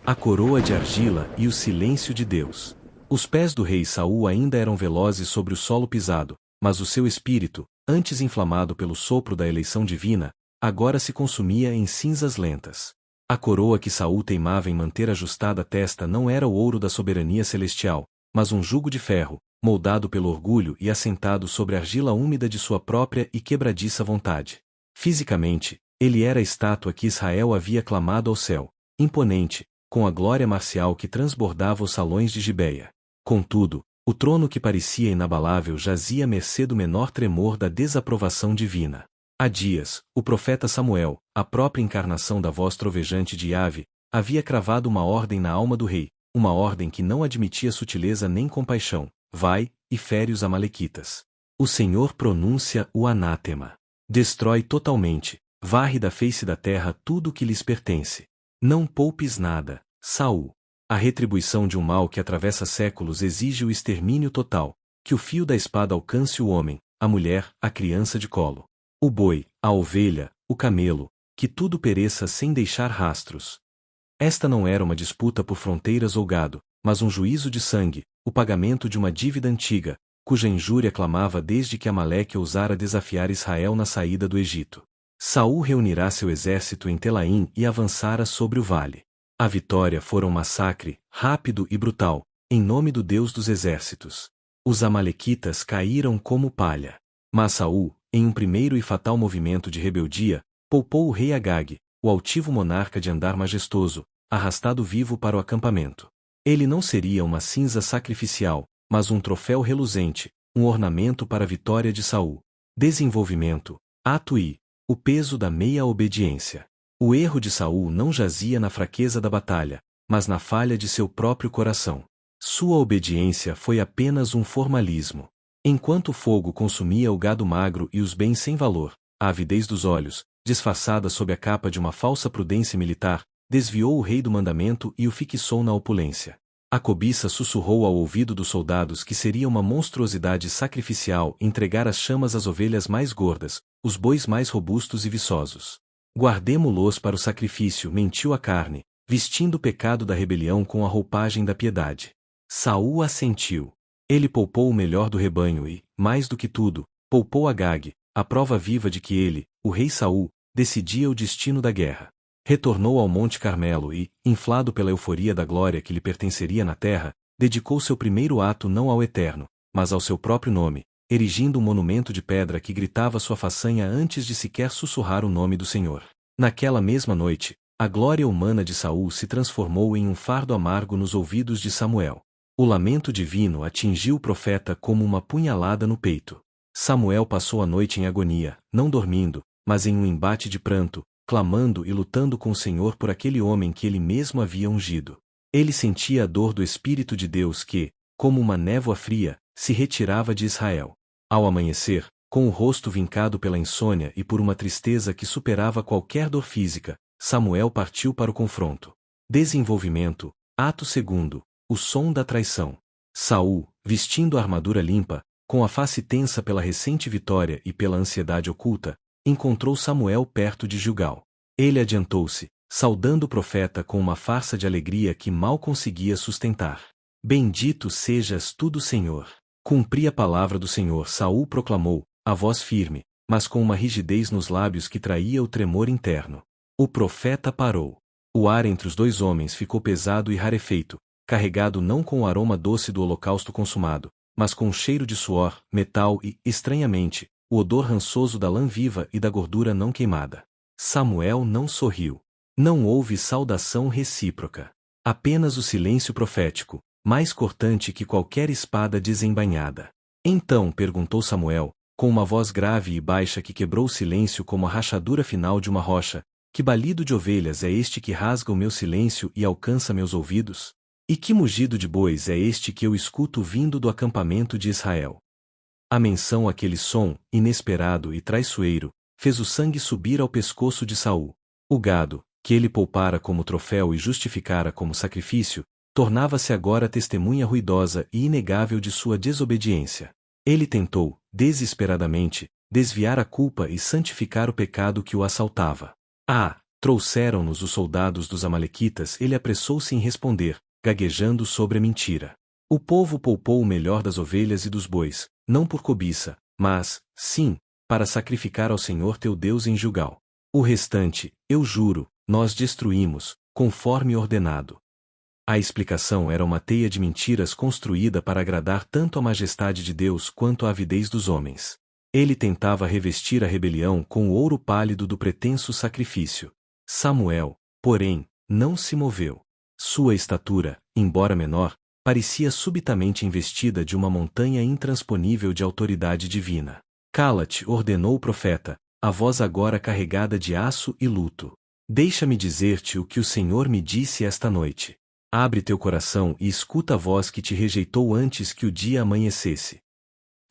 a coroa de argila e o silêncio de Deus. Os pés do rei Saul ainda eram velozes sobre o solo pisado, mas o seu espírito, antes inflamado pelo sopro da eleição divina, agora se consumia em cinzas lentas. A coroa que Saul teimava em manter ajustada à testa não era o ouro da soberania celestial, mas um jugo de ferro, moldado pelo orgulho e assentado sobre a argila úmida de sua própria e quebradiça vontade. Fisicamente, ele era a estátua que Israel havia clamado ao céu, imponente, com a glória marcial que transbordava os salões de Gibeia. Contudo, o trono que parecia inabalável jazia à mercê do menor tremor da desaprovação divina. Há dias, o profeta Samuel, a própria encarnação da voz trovejante de Yahvé, havia cravado uma ordem na alma do rei, uma ordem que não admitia sutileza nem compaixão: vai, e fere os amalequitas. O Senhor pronuncia o anátema. Destrói totalmente, varre da face da terra tudo o que lhes pertence. Não poupes nada, Saul. A retribuição de um mal que atravessa séculos exige o extermínio total, que o fio da espada alcance o homem, a mulher, a criança de colo, o boi, a ovelha, o camelo, que tudo pereça sem deixar rastros. Esta não era uma disputa por fronteiras ou gado, mas um juízo de sangue, o pagamento de uma dívida antiga, cuja injúria clamava desde que Amaleque ousara desafiar Israel na saída do Egito. Saul reunirá seu exército em Telaim e avançara sobre o vale. A vitória fora um massacre, rápido e brutal, em nome do Deus dos exércitos. Os amalequitas caíram como palha. Mas Saul, em um primeiro e fatal movimento de rebeldia, poupou o rei Agag, o altivo monarca de andar majestoso, arrastado vivo para o acampamento. Ele não seria uma cinza sacrificial, mas um troféu reluzente, um ornamento para a vitória de Saul. Desenvolvimento, ato I, o peso da meia obediência. O erro de Saul não jazia na fraqueza da batalha, mas na falha de seu próprio coração. Sua obediência foi apenas um formalismo. Enquanto o fogo consumia o gado magro e os bens sem valor, a avidez dos olhos, disfarçada sob a capa de uma falsa prudência militar, desviou o rei do mandamento e o fixou na opulência. A cobiça sussurrou ao ouvido dos soldados que seria uma monstruosidade sacrificial entregar às chamas as ovelhas mais gordas, os bois mais robustos e viçosos. Guardemo-los para o sacrifício, mentiu a carne, vestindo o pecado da rebelião com a roupagem da piedade. Saul assentiu. Ele poupou o melhor do rebanho e, mais do que tudo, poupou Agag, a prova viva de que ele, o rei Saul, decidia o destino da guerra. Retornou ao Monte Carmelo e, inflado pela euforia da glória que lhe pertenceria na terra, dedicou seu primeiro ato não ao Eterno, mas ao seu próprio nome, erigindo um monumento de pedra que gritava sua façanha antes de sequer sussurrar o nome do Senhor. Naquela mesma noite, a glória humana de Saul se transformou em um fardo amargo nos ouvidos de Samuel. O lamento divino atingiu o profeta como uma punhalada no peito. Samuel passou a noite em agonia, não dormindo, mas em um embate de pranto, clamando e lutando com o Senhor por aquele homem que ele mesmo havia ungido. Ele sentia a dor do Espírito de Deus que, como uma névoa fria, se retirava de Israel. Ao amanhecer, com o rosto vincado pela insônia e por uma tristeza que superava qualquer dor física, Samuel partiu para o confronto. Desenvolvimento, ato 2, o som da traição. Saul, vestindo a armadura limpa, com a face tensa pela recente vitória e pela ansiedade oculta, encontrou Samuel perto de Gilgal. Ele adiantou-se, saudando o profeta com uma farsa de alegria que mal conseguia sustentar. Bendito sejas tu do Senhor. Cumpri a palavra do Senhor, Saul proclamou, a voz firme, mas com uma rigidez nos lábios que traía o tremor interno. O profeta parou. O ar entre os dois homens ficou pesado e rarefeito, carregado não com o aroma doce do holocausto consumado, mas com o cheiro de suor, metal e, estranhamente, o odor rançoso da lã viva e da gordura não queimada. Samuel não sorriu. Não houve saudação recíproca. Apenas o silêncio profético, mais cortante que qualquer espada desembainhada. Então perguntou Samuel, com uma voz grave e baixa que quebrou o silêncio como a rachadura final de uma rocha: que balido de ovelhas é este que rasga o meu silêncio e alcança meus ouvidos? E que mugido de bois é este que eu escuto vindo do acampamento de Israel? A menção àquele som, inesperado e traiçoeiro, fez o sangue subir ao pescoço de Saul. O gado, que ele poupara como troféu e justificara como sacrifício, tornava-se agora testemunha ruidosa e inegável de sua desobediência. Ele tentou, desesperadamente, desviar a culpa e santificar o pecado que o assaltava. Ah, Trouxeram-nos os soldados dos amalequitas. Ele apressou-se em responder, gaguejando sobre a mentira. O povo poupou o melhor das ovelhas e dos bois, não por cobiça, mas, sim, para sacrificar ao Senhor teu Deus em Gilgal. O restante, eu juro, nós destruímos, conforme ordenado. A explicação era uma teia de mentiras construída para agradar tanto a majestade de Deus quanto a avidez dos homens. Ele tentava revestir a rebelião com o ouro pálido do pretenso sacrifício. Samuel, porém, não se moveu. Sua estatura, embora menor, parecia subitamente investida de uma montanha intransponível de autoridade divina. Cala-te, ordenou o profeta, a voz agora carregada de aço e luto. Deixa-me dizer-te o que o Senhor me disse esta noite. Abre teu coração e escuta a voz que te rejeitou antes que o dia amanhecesse.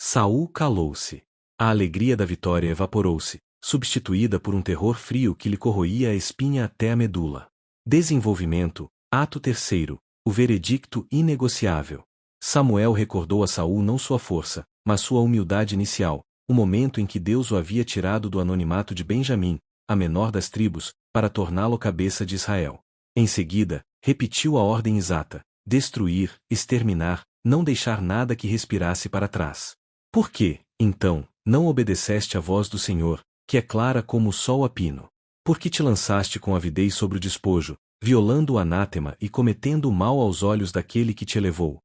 Saul calou-se. A alegria da vitória evaporou-se, substituída por um terror frio que lhe corroía a espinha até a medula. Desenvolvimento, ato 3º, o veredicto inegociável. Samuel recordou a Saul não sua força, mas sua humildade inicial, o momento em que Deus o havia tirado do anonimato de Benjamim, a menor das tribos, para torná-lo cabeça de Israel. Em seguida, repetiu a ordem exata: destruir, exterminar, não deixar nada que respirasse para trás. Por que, então, não obedeceste à voz do Senhor, que é clara como o sol a pino? Por que te lançaste com avidez sobre o despojo, violando o anátema e cometendo o mal aos olhos daquele que te elevou?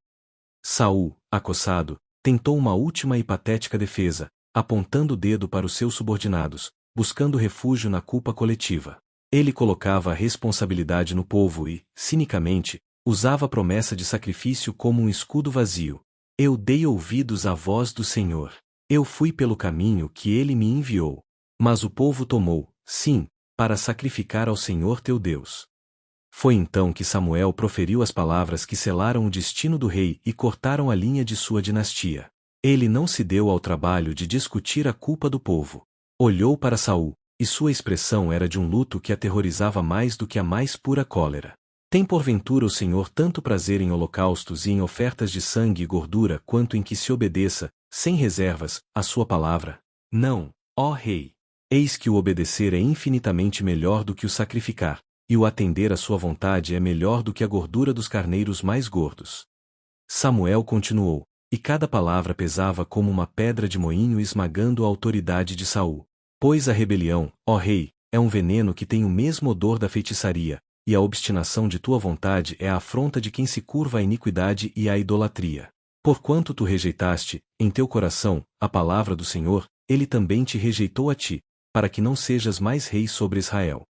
Saul, acossado, tentou uma última e patética defesa, apontando o dedo para os seus subordinados, buscando refúgio na culpa coletiva. Ele colocava a responsabilidade no povo e, cinicamente, usava a promessa de sacrifício como um escudo vazio. Eu dei ouvidos à voz do Senhor. Eu fui pelo caminho que ele me enviou. Mas o povo tomou, sim, para sacrificar ao Senhor teu Deus. Foi então que Samuel proferiu as palavras que selaram o destino do rei e cortaram a linha de sua dinastia. Ele não se deu ao trabalho de discutir a culpa do povo. Olhou para Saul, e sua expressão era de um luto que aterrorizava mais do que a mais pura cólera. Tem porventura o Senhor tanto prazer em holocaustos e em ofertas de sangue e gordura quanto em que se obedeça, sem reservas, a sua palavra? Não, ó rei. Eis que o obedecer é infinitamente melhor do que o sacrificar, e o atender à sua vontade é melhor do que a gordura dos carneiros mais gordos. Samuel continuou, e cada palavra pesava como uma pedra de moinho esmagando a autoridade de Saul. Pois a rebelião, ó rei, é um veneno que tem o mesmo odor da feitiçaria, e a obstinação de tua vontade é a afronta de quem se curva à iniquidade e à idolatria. Porquanto tu rejeitaste, em teu coração, a palavra do Senhor, ele também te rejeitou a ti, para que não sejas mais rei sobre Israel.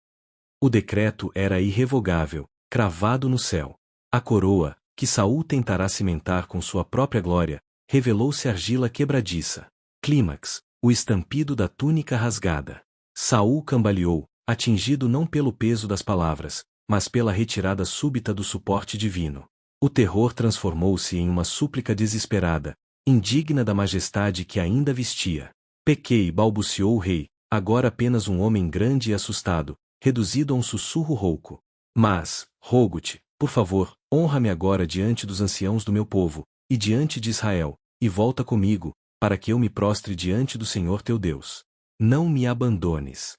O decreto era irrevogável, cravado no céu. A coroa, que Saul tentará cimentar com sua própria glória, revelou-se argila quebradiça. Clímax, o estampido da túnica rasgada. Saul cambaleou, atingido não pelo peso das palavras, mas pela retirada súbita do suporte divino. O terror transformou-se em uma súplica desesperada, indigna da majestade que ainda vestia. Pequei, balbuciou o rei, agora apenas um homem grande e assustado, reduzido a um sussurro rouco. Mas, rogo-te, por favor, honra-me agora diante dos anciãos do meu povo, e diante de Israel, e volta comigo, para que eu me prostre diante do Senhor teu Deus. Não me abandones.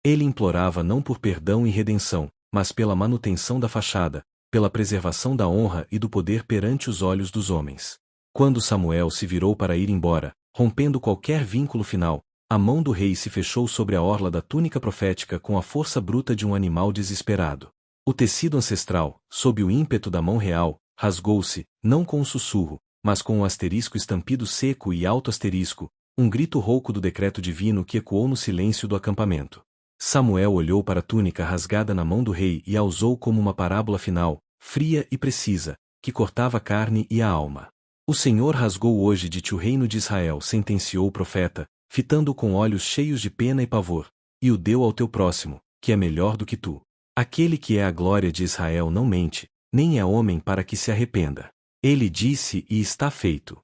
Ele implorava não por perdão e redenção, mas pela manutenção da fachada, pela preservação da honra e do poder perante os olhos dos homens. Quando Samuel se virou para ir embora, rompendo qualquer vínculo final, a mão do rei se fechou sobre a orla da túnica profética com a força bruta de um animal desesperado. O tecido ancestral, sob o ímpeto da mão real, rasgou-se, não com um sussurro, mas com um asterisco estampido seco e alto asterisco, um grito rouco do decreto divino que ecoou no silêncio do acampamento. Samuel olhou para a túnica rasgada na mão do rei e a usou como uma parábola final, fria e precisa, que cortava a carne e a alma. O Senhor rasgou hoje de ti o reino de Israel, sentenciou o profeta, fitando-o com olhos cheios de pena e pavor, e o deu ao teu próximo, que é melhor do que tu. Aquele que é a glória de Israel não mente, nem é homem para que se arrependa. Ele disse e está feito.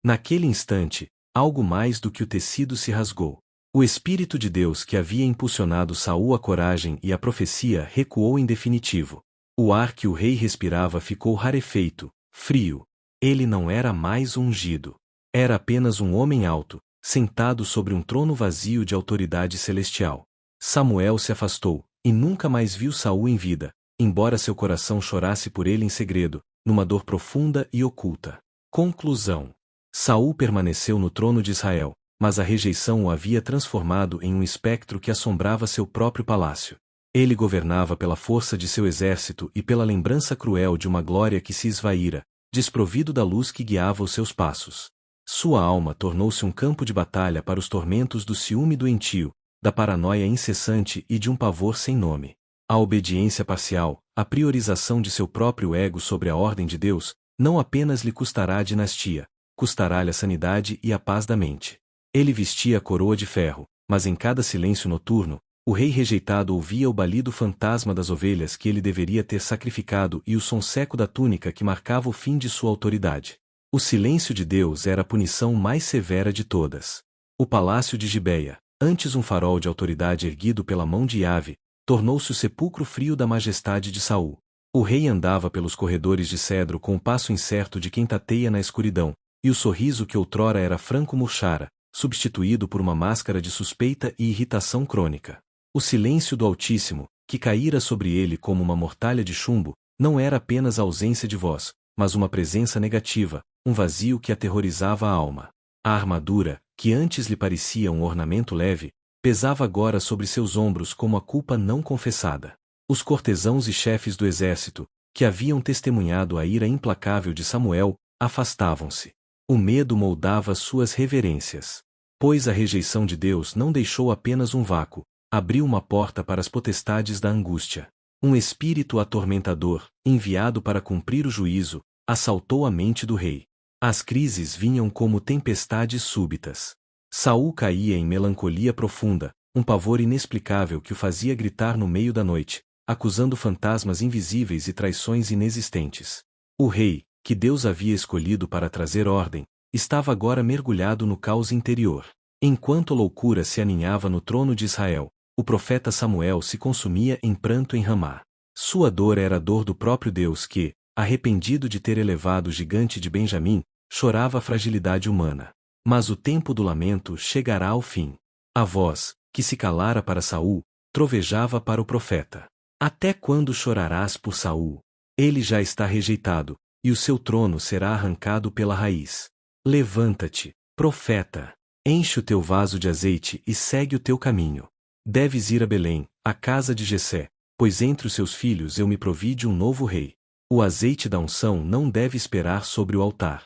Naquele instante, algo mais do que o tecido se rasgou. O Espírito de Deus que havia impulsionado Saul à coragem e à profecia recuou em definitivo. O ar que o rei respirava ficou rarefeito, frio. Ele não era mais ungido. Era apenas um homem alto, sentado sobre um trono vazio de autoridade celestial. Samuel se afastou, e nunca mais viu Saul em vida, embora seu coração chorasse por ele em segredo, numa dor profunda e oculta. Conclusão. Saul permaneceu no trono de Israel, mas a rejeição o havia transformado em um espectro que assombrava seu próprio palácio. Ele governava pela força de seu exército e pela lembrança cruel de uma glória que se esvaíra, desprovido da luz que guiava os seus passos. Sua alma tornou-se um campo de batalha para os tormentos do ciúme doentio, da paranoia incessante e de um pavor sem nome. A obediência parcial, a priorização de seu próprio ego sobre a ordem de Deus, não apenas lhe custará a dinastia, custará-lhe a sanidade e a paz da mente. Ele vestia a coroa de ferro, mas em cada silêncio noturno, o rei rejeitado ouvia o balido fantasma das ovelhas que ele deveria ter sacrificado e o som seco da túnica que marcava o fim de sua autoridade. O silêncio de Deus era a punição mais severa de todas. O palácio de Gibeia, antes um farol de autoridade erguido pela mão de Yahvé, tornou-se o sepulcro frio da majestade de Saul. O rei andava pelos corredores de cedro com o passo incerto de quem tateia na escuridão, e o sorriso que outrora era franco murchara, substituído por uma máscara de suspeita e irritação crônica. O silêncio do Altíssimo, que caíra sobre ele como uma mortalha de chumbo, não era apenas a ausência de voz, mas uma presença negativa, um vazio que aterrorizava a alma. A armadura, que antes lhe parecia um ornamento leve, pesava agora sobre seus ombros como a culpa não confessada. Os cortesãos e chefes do exército, que haviam testemunhado a ira implacável de Samuel, afastavam-se. O medo moldava suas reverências. Pois a rejeição de Deus não deixou apenas um vácuo, abriu uma porta para as potestades da angústia. Um espírito atormentador, enviado para cumprir o juízo, assaltou a mente do rei. As crises vinham como tempestades súbitas. Saul caía em melancolia profunda, um pavor inexplicável que o fazia gritar no meio da noite, acusando fantasmas invisíveis e traições inexistentes. O rei, que Deus havia escolhido para trazer ordem, estava agora mergulhado no caos interior. Enquanto a loucura se aninhava no trono de Israel, o profeta Samuel se consumia em pranto em Ramá. Sua dor era a dor do próprio Deus que, arrependido de ter elevado o gigante de Benjamim, chorava a fragilidade humana. Mas o tempo do lamento chegará ao fim. A voz, que se calara para Saul, trovejava para o profeta. Até quando chorarás por Saul? Ele já está rejeitado, e o seu trono será arrancado pela raiz. Levanta-te, profeta, enche o teu vaso de azeite e segue o teu caminho. Deves ir a Belém, à casa de Jessé, pois entre os seus filhos eu me provi de um novo rei. O azeite da unção não deve esperar sobre o altar.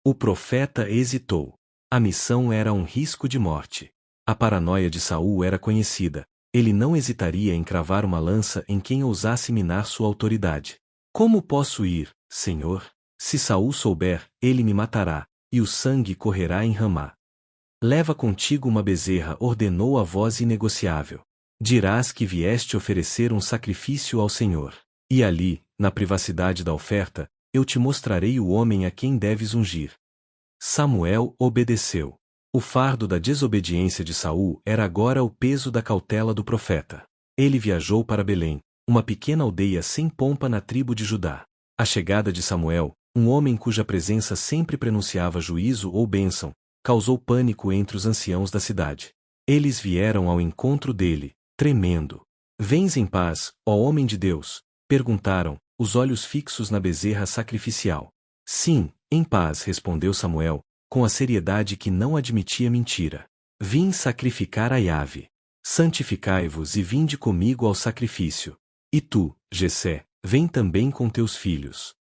O profeta hesitou. A missão era um risco de morte. A paranoia de Saul era conhecida. Ele não hesitaria em cravar uma lança em quem ousasse minar sua autoridade. Como posso ir, Senhor? Se Saul souber, ele me matará, e o sangue correrá em Ramá. Leva contigo uma bezerra, ordenou a voz inegociável. Dirás que vieste oferecer um sacrifício ao Senhor. E ali, na privacidade da oferta, eu te mostrarei o homem a quem deves ungir. Samuel obedeceu. O fardo da desobediência de Saul era agora o peso da cautela do profeta. Ele viajou para Belém, uma pequena aldeia sem pompa na tribo de Judá. A chegada de Samuel, um homem cuja presença sempre prenunciava juízo ou bênção, causou pânico entre os anciãos da cidade. Eles vieram ao encontro dele, tremendo. Vens em paz, ó homem de Deus? Perguntaram, os olhos fixos na bezerra sacrificial. Sim, em paz, respondeu Samuel, com a seriedade que não admitia mentira. Vim sacrificar a Yahvé. Santificai-vos e vinde comigo ao sacrifício. E tu, Jessé, vem também com teus filhos.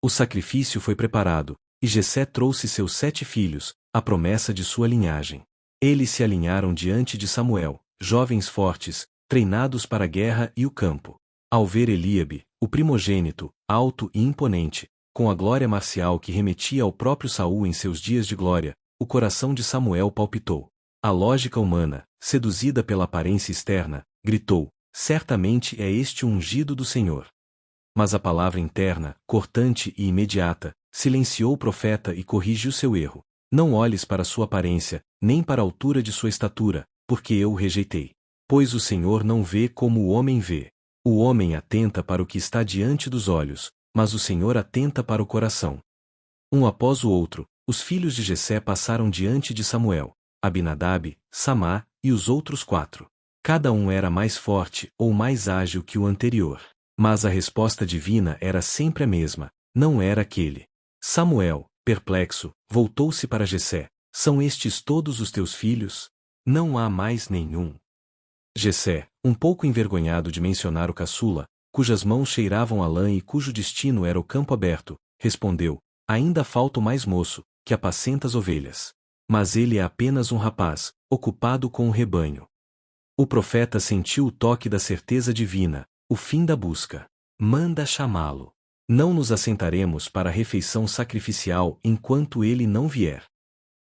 O sacrifício foi preparado, e Jessé trouxe seus 7 filhos, a promessa de sua linhagem. Eles se alinharam diante de Samuel, jovens fortes, treinados para a guerra e o campo. Ao ver Eliabe, o primogênito, alto e imponente, com a glória marcial que remetia ao próprio Saul em seus dias de glória, o coração de Samuel palpitou. A lógica humana, seduzida pela aparência externa, gritou, certamente é este o ungido do Senhor. Mas a palavra interna, cortante e imediata, silenciou o profeta e corrigiu seu erro. Não olhes para sua aparência, nem para a altura de sua estatura, porque eu o rejeitei. Pois o Senhor não vê como o homem vê. O homem atenta para o que está diante dos olhos, mas o Senhor atenta para o coração. Um após o outro, os filhos de Jessé passaram diante de Samuel, Abinadab, Samá, e os outros 4. Cada um era mais forte ou mais ágil que o anterior. Mas a resposta divina era sempre a mesma, não era aquele. Samuel, perplexo, voltou-se para Jessé. São estes todos os teus filhos? Não há mais nenhum. Jessé, um pouco envergonhado de mencionar o caçula, cujas mãos cheiravam a lã e cujo destino era o campo aberto, respondeu: ainda falta o mais moço, que apacenta as ovelhas. Mas ele é apenas um rapaz, ocupado com o rebanho. O profeta sentiu o toque da certeza divina, o fim da busca. Manda chamá-lo. Não nos assentaremos para a refeição sacrificial enquanto ele não vier.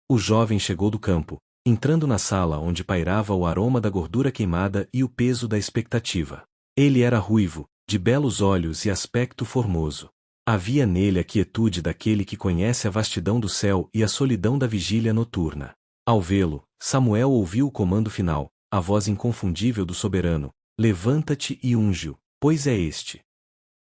O jovem chegou do campo, entrando na sala onde pairava o aroma da gordura queimada e o peso da expectativa. Ele era ruivo, de belos olhos e aspecto formoso. Havia nele a quietude daquele que conhece a vastidão do céu e a solidão da vigília noturna. Ao vê-lo, Samuel ouviu o comando final, a voz inconfundível do soberano: levanta-te e unge-o, pois é este.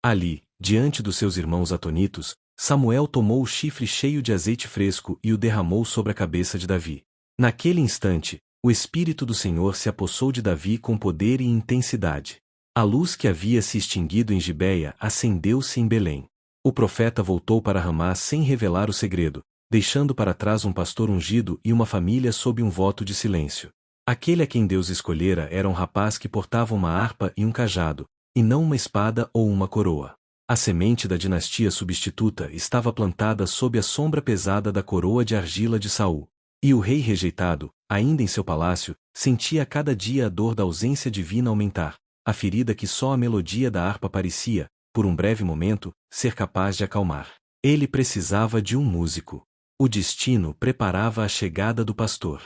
Ali, diante dos seus irmãos atonitos, Samuel tomou o chifre cheio de azeite fresco e o derramou sobre a cabeça de Davi. Naquele instante, o Espírito do Senhor se apossou de Davi com poder e intensidade. A luz que havia se extinguido em Gibeia acendeu-se em Belém. O profeta voltou para Ramá sem revelar o segredo, deixando para trás um pastor ungido e uma família sob um voto de silêncio. Aquele a quem Deus escolhera era um rapaz que portava uma harpa e um cajado, e não uma espada ou uma coroa. A semente da dinastia substituta estava plantada sob a sombra pesada da coroa de argila de Saul. E o rei rejeitado, ainda em seu palácio, sentia a cada dia a dor da ausência divina aumentar, a ferida que só a melodia da harpa parecia, por um breve momento, ser capaz de acalmar. Ele precisava de um músico. O destino preparava a chegada do pastor.